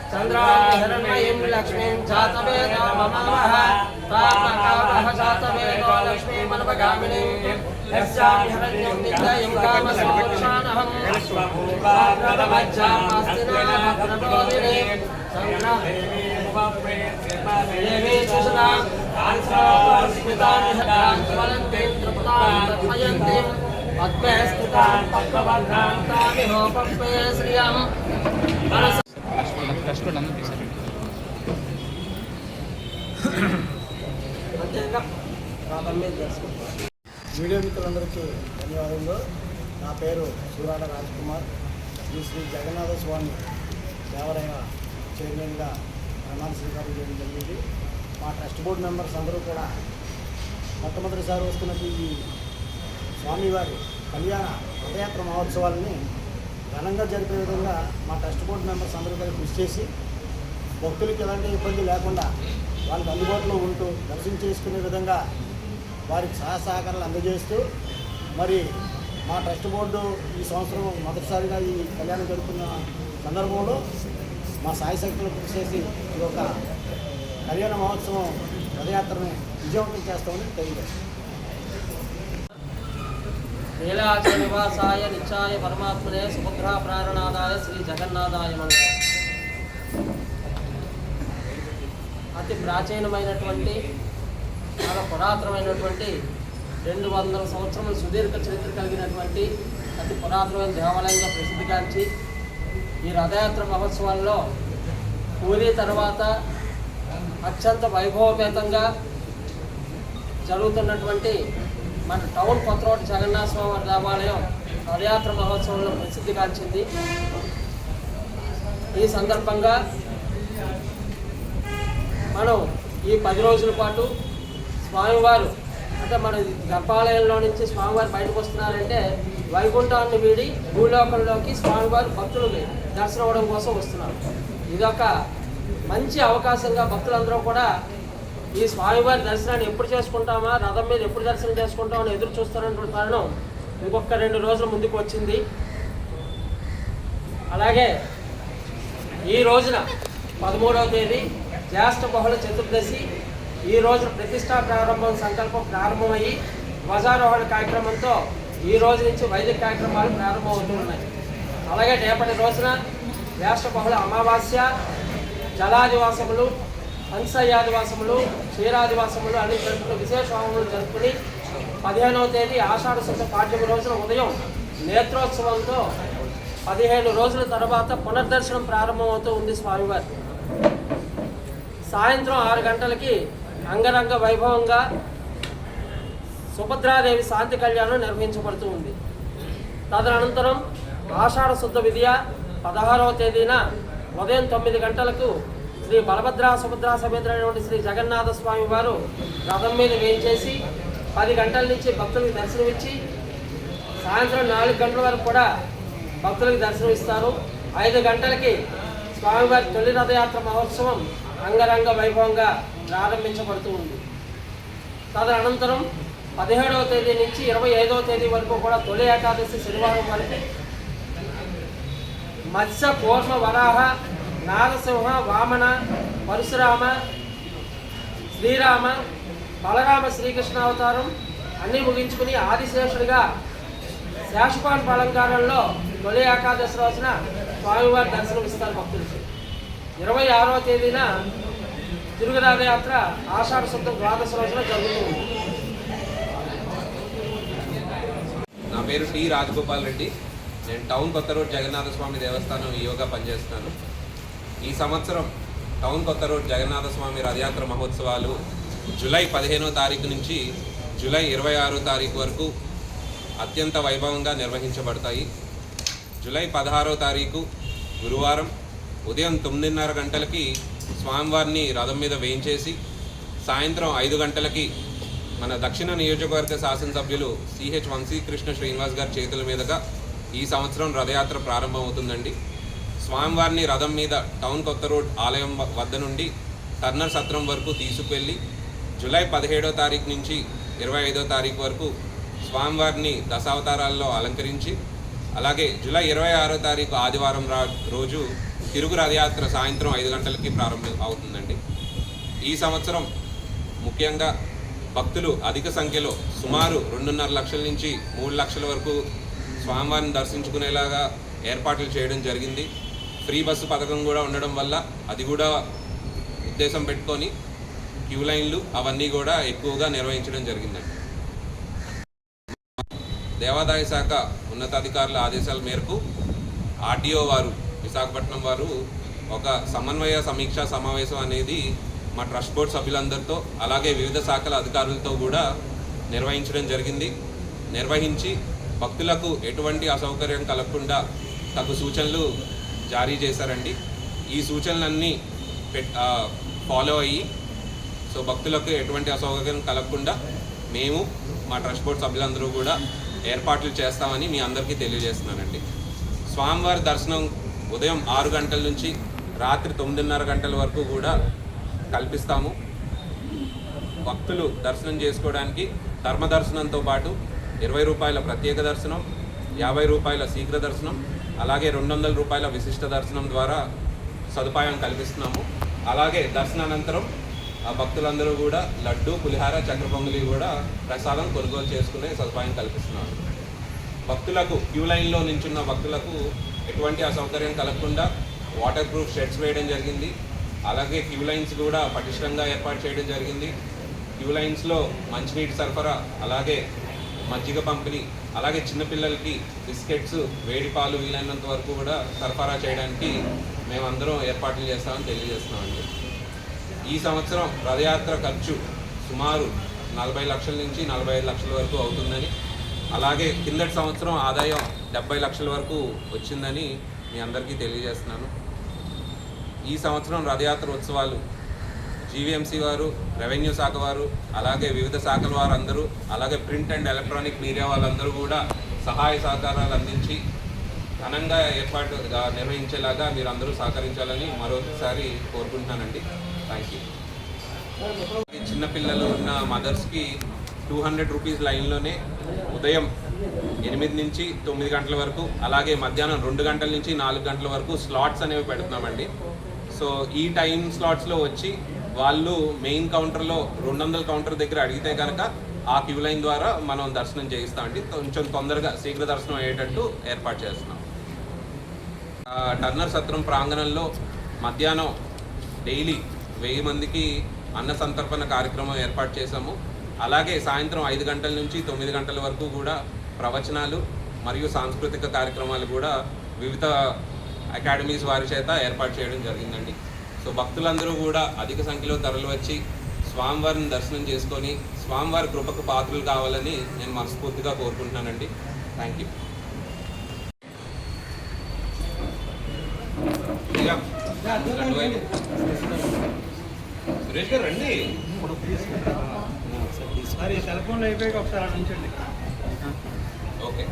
चंद्राहिरण्मयीं लक्ष्मीं जातवेदो ममावः तापकावः जातवेदो लक्ष्मीमनुपगामिनीं यस्यां हिरण्यं नित्यं कामसोक्षाणहं स्वागतमज्जामास्तिनाभद्रबोधिनीं देवी सुषुतां स्मितां ज्वलन्तीं त्रिपुतां तत्मयन्तीं पद्मे स्थितां पद्मवर्णां तामिहोपम्पे श्रियं వీడియో మిత్రులందరికీ ధన్యవాదాలు. నా పేరు సూరాడ రాజ్ కుమార్. శ్రీ జగన్నాథ స్వామి దేవాలయ చైర్మన్గా ప్రమాణ స్వీకారం చేయడం జరిగింది. మా ట్రస్ట్ బోర్డు మెంబర్స్ అందరూ కూడా మొట్టమొదటిసారి వస్తున్నట్టు ఈ స్వామివారి కళ్యాణ రథయాత్ర మహోత్సవాలని ఘనంగా జరిపే విధంగా మా ట్రస్ట్ బోర్డు మెంబర్స్ అందరూ కలిసి కృషి చేసి భక్తులకి ఎలాంటి ఇబ్బంది లేకుండా వాళ్ళకి అందుబాటులో ఉంటూ దర్శనం చేసుకునే విధంగా వారికి సహకారాలు అందజేస్తూ మరి మా ట్రస్ట్ బోర్డు ఈ సంవత్సరం మొదటిసారిగా ఈ కళ్యాణం జరుపుకున్న సందర్భంలో మా సాయి శక్తులు కృషి చేసి ఈ యొక్క కళ్యాణ మహోత్సవం రథయాత్రని విజయవంతం చేస్తామని తెలియజేస్తాం. నీలాచల నివాసాయ నిత్యాయ పరమాత్మనే సుభద్రా ప్రారణాదాయ శ్రీ జగన్నాథాయ మంగళం. అతి ప్రాచీనమైనటువంటి చాలా పురాతనమైనటువంటి 200 సంవత్సరముల సుదీర్ఘ చరిత్ర కలిగినటువంటి అతి పురాతనమైన దేవాలయంగా ప్రసిద్ధిగాంచి ఈ రథయాత్ర మహోత్సవాల్లో పూరి తర్వాత అత్యంత వైభవపేతంగా జరుగుతున్నటువంటి మన టౌన్ కొత్తరోడ్ జగన్నాథ స్వామి దేవాలయం రథయాత్ర మహోత్సవంలో ప్రసిద్ధిగాంచింది. ఈ సందర్భంగా మనం ఈ 10 రోజుల పాటు స్వామివారు అంటే మన గర్భాలయంలో నుంచి స్వామివారు బయటకు వస్తున్నారంటే వైకుంఠాన్ని వీడి భూలోకంలోకి స్వామివారు భక్తులకి దర్శనం అవ్వడం కోసం వస్తున్నారు. ఇదొక మంచి అవకాశంగా భక్తులందరూ కూడా ఈ స్వామివారి దర్శనాన్ని ఎప్పుడు చేసుకుంటామా, రథం మీద ఎప్పుడు దర్శనం చేసుకుంటామని ఎదురు చూస్తున్నటువంటి కారణం ఇంకొక 2 రోజుల ముందుకు వచ్చింది. అలాగే ఈ రోజున 13వ తేదీ జ్యేష్ఠ బహుళ చతుర్దశి. ఈ రోజున ప్రతిష్టా ప్రారంభం సంకల్పం ప్రారంభమయ్యి ధ్వజారోహణ కార్యక్రమంతో ఈ రోజు నుంచి వైదిక కార్యక్రమాలు ప్రారంభమవుతున్నాయి. అలాగే రేపటి రోజున జ్యేష్ఠ బహుళ అమావాస్య, జలాదివాసములు, హంసయాదివాసములు, క్షీరాదివాసములు అన్ని జరుపుకుని విశేష హోమములు జరుపుకుని 15వ తేదీ ఆషాఢ శుద్ధ పాడ్యమి రోజున ఉదయం నేత్రోత్సవంతో 15 రోజుల తర్వాత పునర్దర్శనం ప్రారంభమవుతూ ఉంది స్వామివారి. సాయంత్రం 6 గంటలకి అంగరంగ వైభవంగా సుభద్రాదేవి శాంతి కళ్యాణం నిర్వహించబడుతూ ఉంది. తదనంతరం ఆషాఢ శుద్ధ విద్య 16వ తేదీన ఉదయం 9 గంటలకు శ్రీ బలభద్రా సుభద్రా సమేతమైనటువంటి శ్రీ జగన్నాథ స్వామి వారు రథం మీద వేయించేసి 10 గంటల నుంచి భక్తులకు దర్శనమిచ్చి సాయంత్రం 4 గంటల వరకు కూడా భక్తులకు దర్శనమిస్తారు. 5 గంటలకి స్వామివారి తొలి రథయాత్ర మహోత్సవం అంగరంగ వైభవంగా ప్రారంభించబడుతూ ఉంది. తదనంతరం 17వ తేదీ నుంచి 25వ తేదీ వరకు కూడా తొలి ఏకాదశి శనివారం వరకు మత్స్య కూర్మ వరాహ నారసింహ వామన పరశురామ శ్రీరామ బలరామ శ్రీకృష్ణ అవతారం అన్నీ ముగించుకుని ఆదిశేషుడిగా శేషపాన్ అలంకారంలో తొలి ఏకాదశి రోజున స్వామివారి దర్శనమిస్తారు భక్తులకి. 26వ తేదీన తిరుగురథయాత్ర ఆషాఢ శుద్ధ ద్వాదశి రోజున జరుగుతుంది. నా పేరు టి రాజగోపాల్ రెడ్డి. నేను టౌన్ కొత్త రోడ్ జగన్నాథ స్వామి దేవస్థానం ఈయోగా పనిచేస్తున్నాను. ఈ సంవత్సరం టౌన్ కొత్త రోడ్ జగన్నాథ స్వామి రథయాత్ర మహోత్సవాలు జూలై 15వ తారీఖు నుంచి జూలై 26వ తారీఖు వరకు అత్యంత వైభవంగా నిర్వహించబడతాయి. జూలై 16వ తారీఖు గురువారం ఉదయం 9:30 గంటలకి స్వామివారిని రథం మీద వేయించేసి సాయంత్రం 5 గంటలకి మన దక్షిణ నియోజకవర్గ శాసనసభ్యులు సిహెచ్ వంశీకృష్ణ శ్రీనివాస్ గారి చేతుల మీదుగా ఈ సంవత్సరం రథయాత్ర ప్రారంభమవుతుందండి. స్వామివారిని రథం మీద టౌన్ కొత్త రోడ్ ఆలయం వద్ద నుండి టర్నర్ సత్రం వరకు తీసుకువెళ్ళి జూలై 17వ తారీఖు నుంచి 25వ తారీఖు వరకు స్వామివారిని దశావతారాల్లో అలంకరించి, అలాగే జూలై 26వ తారీఖు ఆదివారం రోజు తిరుగు రథయాత్ర సాయంత్రం 5 గంటలకి ప్రారంభం అవుతుందండి. ఈ సంవత్సరం ముఖ్యంగా భక్తులు అధిక సంఖ్యలో సుమారు 2.5 లక్షల నుంచి 3 లక్షల వరకు స్వామివారిని దర్శించుకునేలాగా ఏర్పాట్లు చేయడం జరిగింది. ఫ్రీ బస్సు పథకం కూడా ఉండడం వల్ల అది కూడా ఉద్దేశం పెట్టుకొని క్యూ లైన్లు అవన్నీ కూడా ఎక్కువగా నిర్వహించడం జరిగిందండి. దేవాదాయ శాఖ ఉన్నతాధికారుల ఆదేశాల మేరకు ఆర్డీఓ వారు విశాఖపట్నం వారు ఒక సమన్వయ సమీక్షా సమావేశం అనేది మా ట్రస్ట్ బోర్డ్ సభ్యులందరితో అలాగే వివిధ శాఖల అధికారులతో కూడా నిర్వహించడం జరిగింది. నిర్వహించి భక్తులకు ఎటువంటి అసౌకర్యం కలగకుండా తగు సూచనలు జారీ చేశారండి. ఈ సూచనలన్నీ ఫాలో అయ్యి భక్తులకు ఎటువంటి అసౌకర్యం కలగకుండా మేము మా ట్రస్ట్ బోర్డ్ సభ్యులందరూ కూడా ఏర్పాట్లు చేస్తామని మీ అందరికీ తెలియజేస్తున్నానండి. స్వామివారి దర్శనం ఉదయం 6 గంటల నుంచి రాత్రి 9:30 గంటల వరకు కూడా కల్పిస్తాము. భక్తులు దర్శనం చేసుకోవడానికి ధర్మ దర్శనంతో పాటు 20 రూపాయల ప్రత్యేక దర్శనం, 50 రూపాయల శీఘ్ర దర్శనం, అలాగే 200 రూపాయల విశిష్ట దర్శనం ద్వారా సదుపాయం కల్పిస్తున్నాము. అలాగే దర్శనానంతరం ఆ భక్తులందరూ కూడా లడ్డు, పులిహార, చక్కెర పొంగలి కూడా ప్రసాదం కొనుగోలు చేసుకునే సదుపాయం కల్పిస్తున్నారు. భక్తులకు క్యూ లైన్లో నించున్న భక్తులకు ఎటువంటి అసౌకర్యం కలగకుండా వాటర్ ప్రూఫ్ షెడ్స్ వేయడం జరిగింది. అలాగే క్యూ లైన్స్ కూడా పటిష్టంగా ఏర్పాటు చేయడం జరిగింది. క్యూ లైన్స్లో మంచినీటి సరఫరా, అలాగే మజ్జిగ పంపిణీ, అలాగే చిన్నపిల్లలకి బిస్కెట్స్, వేడి పాలు వీలైనంత వరకు కూడా సరఫరా చేయడానికి మేమందరం ఏర్పాట్లు చేస్తామని తెలియజేస్తున్నామండి. ఈ సంవత్సరం రథయాత్ర ఖర్చు సుమారు 40 లక్షల నుంచి 45 లక్షల వరకు అవుతుందని, అలాగే కిందటి సంవత్సరం ఆదాయం 70 లక్షల వరకు వచ్చిందని మీ అందరికీ తెలియజేస్తున్నాను. ఈ సంవత్సరం రథయాత్ర ఉత్సవాలు జీవీఎంసీ వారు, రెవెన్యూ శాఖ వారు, అలాగే వివిధ శాఖల వారు అందరూ, అలాగే ప్రింట్ అండ్ ఎలక్ట్రానిక్ మీడియా వాళ్ళందరూ కూడా సహాయ సహకారాలు అందించి ఘనంగా ఏర్పాటుగా నిర్వహించేలాగా మీరు అందరూ సహకరించాలని మరోసారి కోరుకుంటున్నానండి. Thank you. చిన్నపిల్లలు ఉన్న మదర్స్కి 200 రూపీస్ లైన్లోనే ఉదయం 8 నుంచి 9 గంటల వరకు, అలాగే మధ్యాహ్నం 2 గంటల నుంచి 4 గంటల వరకు స్లాట్స్ అనేవి పెడుతున్నామండి. సో ఈ టైం స్లాట్స్లో వచ్చి వాళ్ళు మెయిన్ కౌంటర్లో 200 కౌంటర్ దగ్గర అడిగితే కనుక ఆ క్యూ లైన్ ద్వారా మనం దర్శనం చేయిస్తామండి. కొంచెం తొందరగా శీఘ్ర దర్శనం అయ్యేటట్టు ఏర్పాటు చేస్తున్నాం. టర్నర్ సత్రం ప్రాంగణంలో మధ్యాహ్నం డైలీ 1000 మందికి అన్న సంతర్పణ కార్యక్రమం ఏర్పాటు చేశాము. అలాగే సాయంత్రం 5 గంటల నుంచి 9 గంటల వరకు కూడా ప్రవచనాలు మరియు సాంస్కృతిక కార్యక్రమాలు కూడా వివిధ అకాడమీస్ వారి చేత ఏర్పాటు చేయడం జరిగిందండి. సో భక్తులందరూ కూడా అధిక సంఖ్యలో తరలి వచ్చి స్వామివారిని దర్శనం చేసుకొని స్వామివారి కృపకు పాత్రలు కావాలని నేను మనస్ఫూర్తిగా కోరుకుంటున్నానండి. Thank you. సురేష్ గారు రండి. సెల్ ఫోన్లో అయిపోయాక ఒకసారి నుంచండి. ఓకే.